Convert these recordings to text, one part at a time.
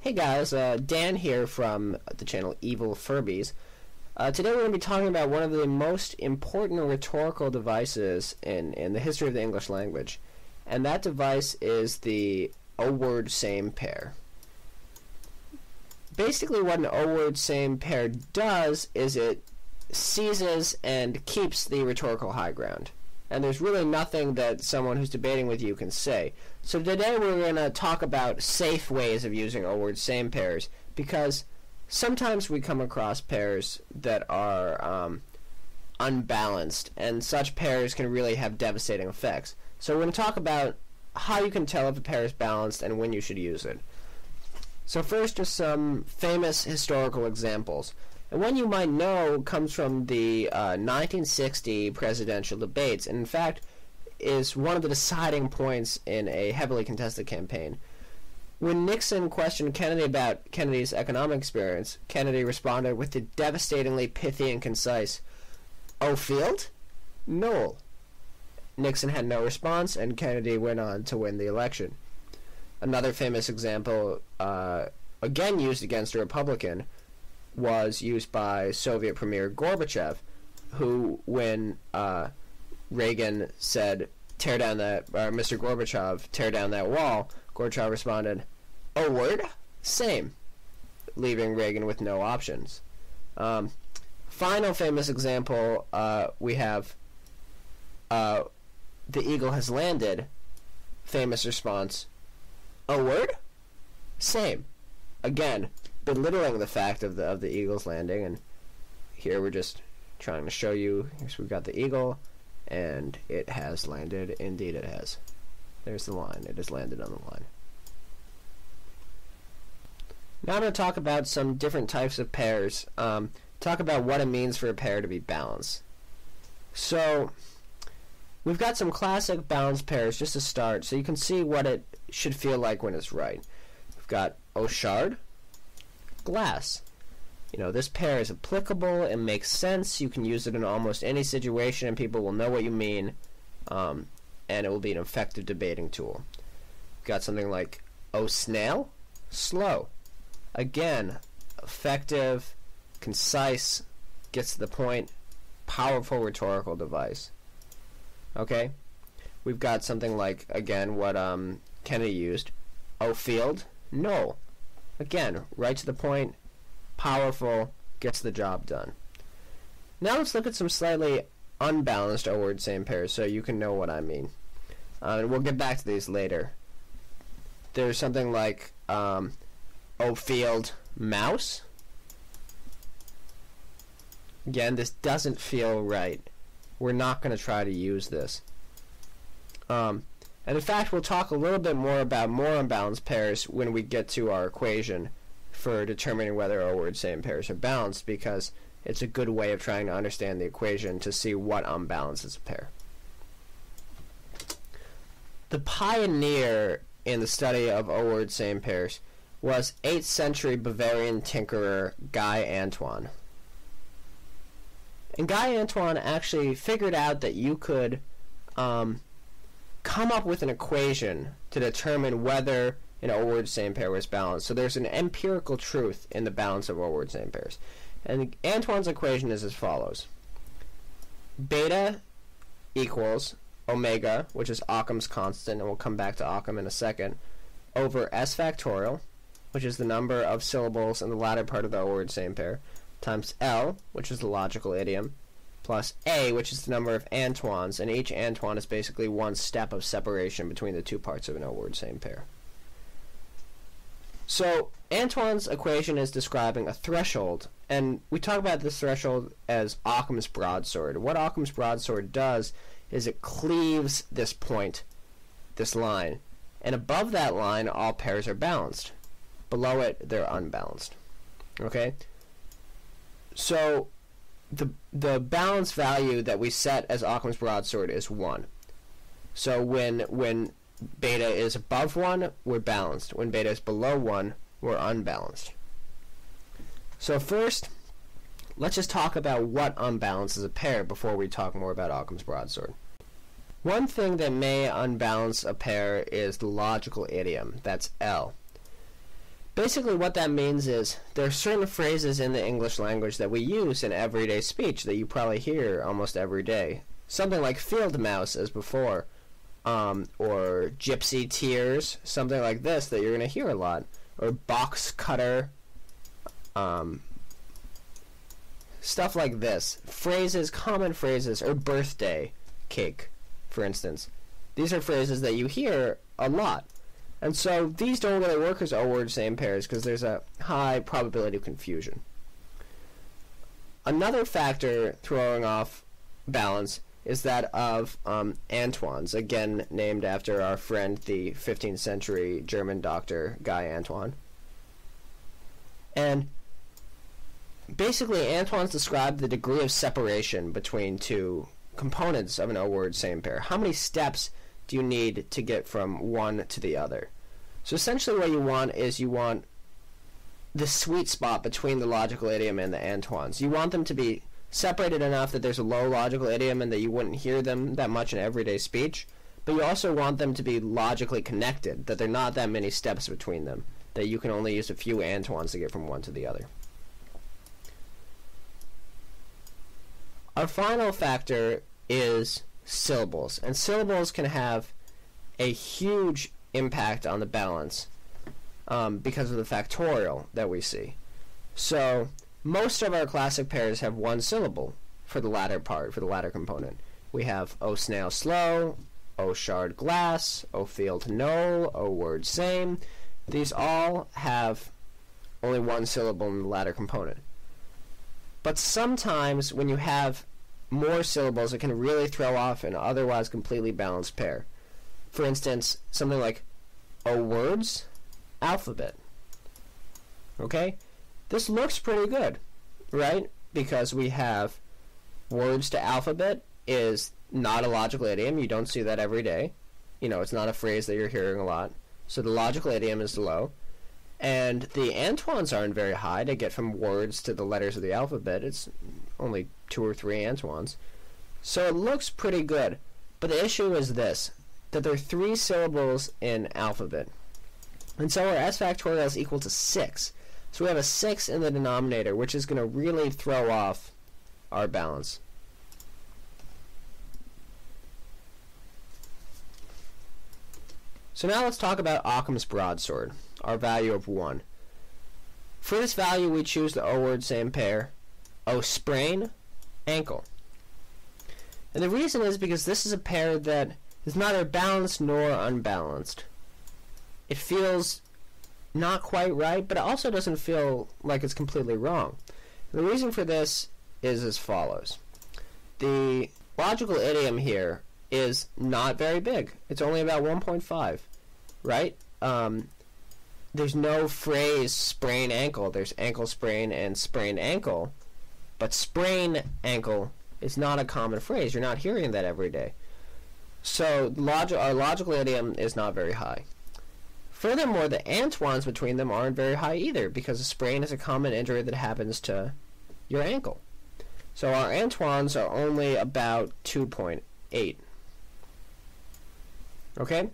Hey guys, Dan here from the channel Evil Furbies. Today we're going to be talking about one of the most important rhetorical devices in the history of the English language. And that device is the O-word same pair. Basically what an O-word same pair does is it seizes and keeps the rhetorical high ground. And there's really nothing that someone who's debating with you can say. So today we're going to talk about safe ways of using O-word same pairs, because sometimes we come across pairs that are unbalanced, and such pairs can really have devastating effects. So we're going to talk about how you can tell if a pair is balanced and when you should use it. So first, just some famous historical examples. And one you might know comes from the 1960 presidential debates, and in fact is one of the deciding points in a heavily contested campaign. When Nixon questioned Kennedy about Kennedy's economic experience, Kennedy responded with the devastatingly pithy and concise, "Oh, Field? No." Nixon had no response, and Kennedy went on to win the election. Another famous example, again used against a Republican, was used by Soviet Premier Gorbachev, who, when Reagan said, "Tear down that," Mr. Gorbachev, "tear down that wall," Gorbachev responded, "Oh, word? Same," leaving Reagan with no options. Final famous example, we have "The eagle has landed." Famous response, "Oh, word? Same." Again, belittling the fact of the eagle's landing, and here we're just trying to show you. Here's we've got the eagle, and it has landed. Indeed, it has. There's the line. It has landed on the line. Now I'm going to talk about some different types of pairs. Talk about what it means for a pair to be balanced. So we've got some classic balanced pairs just to start, so you can see what it should feel like when it's right. We've got Auchard, glass. You know, this pair is applicable, it makes sense, you can use it in almost any situation and people will know what you mean, and it will be an effective debating tool. We've got something like snail, slow. Again, effective, concise, gets to the point, powerful rhetorical device. Okay? We've got something like, again, what Kennedy used, Field, no. Again, right to the point, powerful, gets the job done. Now let's look at some slightly unbalanced O-word same pairs so you can know what I mean. And we'll get back to these later. There's something like Field, mouse. Again, this doesn't feel right. We're not going to try to use this. And in fact, we'll talk a little bit more about more unbalanced pairs when we get to our equation for determining whether O-word same pairs are balanced, because it's a good way of trying to understand the equation to see what unbalances a pair. The pioneer in the study of O-word same pairs was 8th century Bavarian tinkerer Guy Antoine. And Guy Antoine actually figured out that you could come up with an equation to determine whether an O-word same pair was balanced. So there's an empirical truth in the balance of O-word same pairs. And Antoine's equation is as follows. Beta equals omega, which is Occam's constant, and we'll come back to Occam in a second, over s factorial, which is the number of syllables in the latter part of the O-word same pair, times L, which is the logical idiom, plus A, which is the number of Antoines, and each Antoine is basically one step of separation between the two parts of an O-word same pair. So Antoine's equation is describing a threshold, and we talk about this threshold as Occam's broadsword. What Occam's broadsword does is it cleaves this point, this line, and above that line all pairs are balanced. Below it, they're unbalanced. Okay? So the balance value that we set as Occam's broadsword is 1. So when beta is above 1, we're balanced. When beta is below 1, we're unbalanced. So first, let's just talk about what unbalances a pair before we talk more about Occam's broadsword. One thing that may unbalance a pair is the logical idiom. That's L. Basically what that means is there are certain phrases in the English language that we use in everyday speech that you probably hear almost every day. Something like field mouse as before, or gypsy tears, something like this that you're going to hear a lot, or box cutter, stuff like this. Phrases, common phrases, or birthday cake, for instance. These are phrases that you hear a lot. And so these don't really work as O-word same pairs because there's a high probability of confusion. Another factor throwing off balance is that of Antoines, again named after our friend, the 15th century German doctor, Guy Antoine. And basically, Antoines described the degree of separation between two components of an O-word same pair. How many steps do you need to get from one to the other? So essentially what you want is you want the sweet spot between the logical idiom and the Antoines. You want them to be separated enough that there's a low logical idiom and that you wouldn't hear them that much in everyday speech, but you also want them to be logically connected, that there are not that many steps between them, that you can only use a few Antoines to get from one to the other. Our final factor is syllables, and syllables can have a huge impact on the balance because of the factorial that we see. So most of our classic pairs have one syllable for the latter part, for the latter component. We have O snail slow, O shard glass, O field knoll, O word same. These all have only one syllable in the latter component. But sometimes when you have more syllables, it can really throw off an otherwise completely balanced pair. For instance, something like O words, alphabet. Okay? This looks pretty good, right? Because we have words to alphabet is not a logical idiom. You don't see that every day. You know, it's not a phrase that you're hearing a lot. So the logical idiom is low. And the Antoines aren't very high to get from words to the letters of the alphabet. It's only 2 or 3 Antoines. So it looks pretty good. But the issue is this, that there are 3 syllables in alphabet. And so our S factorial is equal to 6. So we have a 6 in the denominator, which is going to really throw off our balance. So now let's talk about Occam's broadsword, our value of 1. For this value, we choose the O-word same pair, O sprain, ankle. And the reason is because this is a pair that is neither balanced nor unbalanced. It feels not quite right, but it also doesn't feel like it's completely wrong. And the reason for this is as follows. The logical idiom here is not very big. It's only about 1.5, right? There's no phrase sprain ankle. There's ankle sprain and sprained ankle. But sprain ankle is not a common phrase. You're not hearing that every day. So our logical idiom is not very high. Furthermore, the Antoines between them aren't very high either, because a sprain is a common injury that happens to your ankle. So our Antoines are only about 2.8. Okay?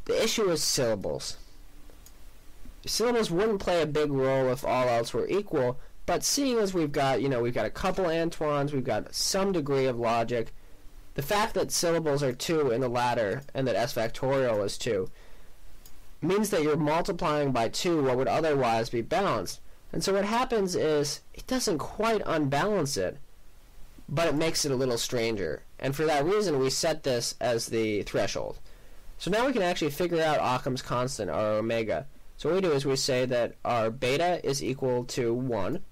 The issue is syllables. Syllables wouldn't play a big role if all else were equal, but seeing as we've got a couple Antoines, we've got some degree of logic, the fact that syllables are 2 in the latter and that S factorial is 2 means that you're multiplying by 2 what would otherwise be balanced. And so what happens is it doesn't quite unbalance it, but it makes it a little stranger. And for that reason, we set this as the threshold. So now we can actually figure out Occam's constant, our omega. So what we do is we say that our beta is equal to 1,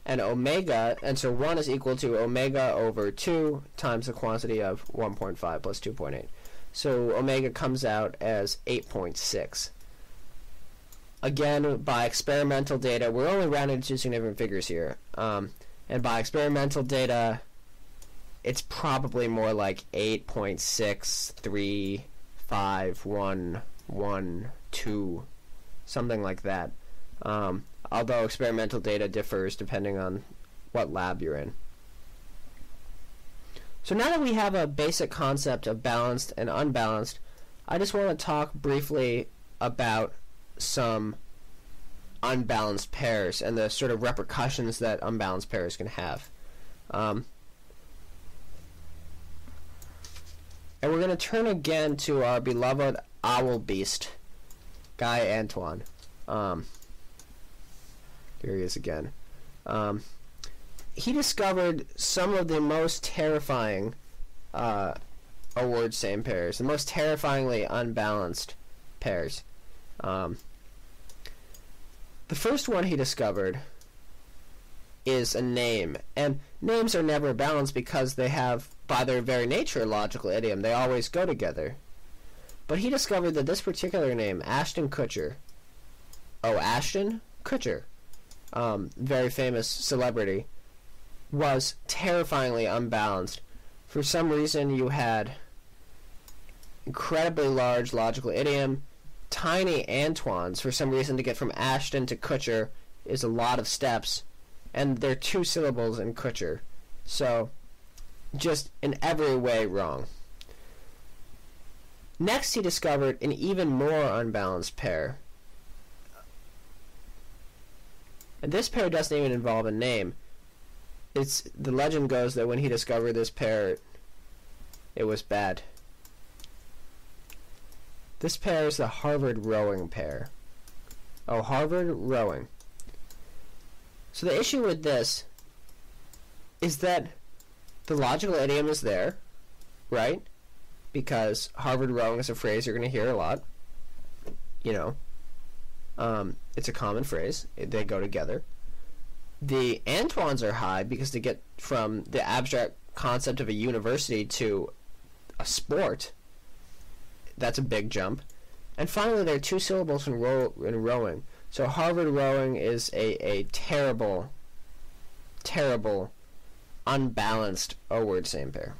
and omega, and so 1 is equal to omega over 2 times the quantity of 1.5 plus 2.8. So omega comes out as 8.6. Again, by experimental data, we're only rounding to 2 significant figures here. And by experimental data, it's probably more like 8.6351112, something like that. Although experimental data differs depending on what lab you're in. So now that we have a basic concept of balanced and unbalanced, I just want to talk briefly about some unbalanced pairs and the sort of repercussions that unbalanced pairs can have. And we're going to turn again to our beloved owl beast, Guy Antoine. Here he is again. He discovered some of the most terrifying word-same pairs, the most terrifyingly unbalanced pairs. The first one he discovered is a name, and names are never balanced because they have, by their very nature, a logical idiom. They always go together. But he discovered that this particular name, Ashton Kutcher, Ashton Kutcher, very famous celebrity, was terrifyingly unbalanced. For some reason, you had incredibly large logical idiom, tiny Antoines. For some reason, to get from Ashton to Kutcher is a lot of steps, and they're 2 syllables in Kutcher. So, just in every way wrong. Next, he discovered an even more unbalanced pair. And this pair doesn't even involve a name. The legend goes that when he discovered this pair, it was bad. This pair is the Harvard rowing pair. Harvard rowing. So the issue with this is that the logical idiom is there, right? Because Harvard rowing is a phrase you're going to hear a lot. It's a common phrase. They go together. The Antoines are high because they get from the abstract concept of a university to a sport. That's a big jump. And finally, there are 2 syllables in rowing. So Harvard rowing is a terrible, terrible, unbalanced word-same pair.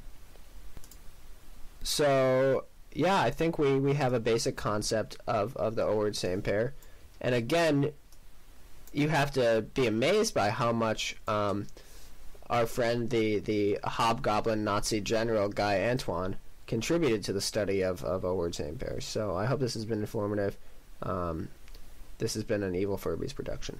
So, yeah, I think we have a basic concept of the word-same pair. And again, you have to be amazed by how much our friend, the hobgoblin Nazi general Guy Antoine, contributed to the study of word-same pairs. So I hope this has been informative. This has been an Evil Furbies production.